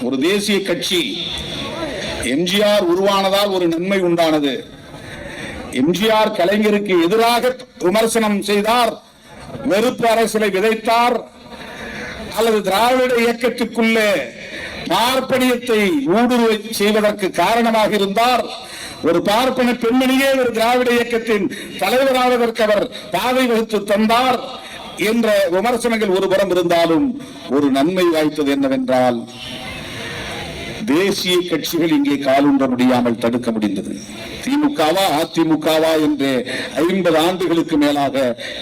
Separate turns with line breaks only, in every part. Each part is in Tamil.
ஒரு தேசிய கட்சி எம்ஜிஆர் உருவானதால் ஒரு நன்மை உண்டானது. எம்ஜிஆர் கலைஞருக்கு எதிராக விமர்சனம் செய்தார், வெறுப்பு அரசியலை விதைத்தார், அல்லது திராவிட இயக்கத்துக்குள்ளே பார்ப்பனியத்தை ஊடுருவ செய்வதற்கு காரணமாக இருந்தார். ஒரு பார்ப்பன பெண்மணியே ஒரு திராவிட இயக்கத்தின் தலைவராவதற்கு அவர் பாதை வகுத்து தந்தார் என்ற விமர்சனங்கள் ஒருபுறம் இருந்தாலும் ஒரு நன்மை வாய்த்தது என்னவென்றால் தேசிய கட்சிகள் இங்கே காலூன்ற முடியாமல் தடுக்க முடிந்தது. திமுகவா அதிமுகவா என்று 50 ஆண்டுகளுக்கு மேலாக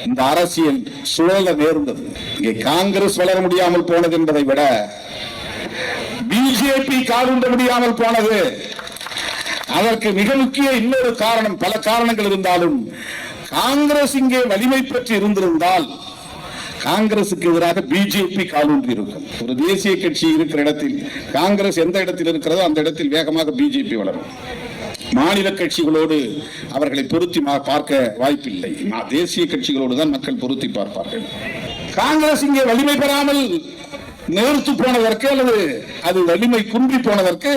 இந்த அரசியல் சுழல நேர்ந்தது. இங்கே காங்கிரஸ் வளர முடியாமல் போனது என்பதை விட பிஜேபி காலூன்ற முடியாமல் போனது. அதற்கு மிக முக்கிய இன்னொரு காரணம், பல காரணங்கள் இருந்தாலும் காங்கிரஸ் இங்கே வலிமை பெற்று இருந்திருந்தால் காங்கிரசுக்கு எதிராக பிஜேபி காலூன்றி இருக்கும். ஒரு தேசிய கட்சி இருக்கிற இடத்தில் காங்கிரஸ் எந்த இடத்தில் இருக்கிறதோ அந்த இடத்தில் வேகமாக பிஜேபி வளரும். மாநில கட்சிகளோடு அவர்களை பொருத்தி பார்க்க வாய்ப்பில்லை. தேசிய கட்சிகளோடு தான் மக்கள் பொருத்தி பார்ப்பார்கள். காங்கிரஸ் இங்கே வலிமை பெறாமல் நேர்த்து போனதற்கு அல்லது அது வலிமை குன்றி போனதற்கு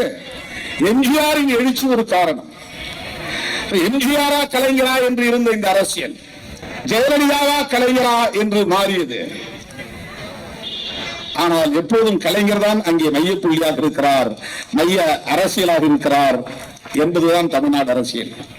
எம்ஜிஆரின் எழுச்சி ஒரு காரணம். எம்ஜிஆரா கலைஞரா என்று இருந்த இந்த அரசியல் ஜெயலலிதாவா கலைஞரா என்று மாறியது. ஆனால் எப்போதும் கலைஞர் தான் அங்கே மையப்புள்ளியாக இருக்கிறார், மைய அரசியலாக இருக்கிறார் என்பதுதான் தமிழ்நாடு அரசியல்.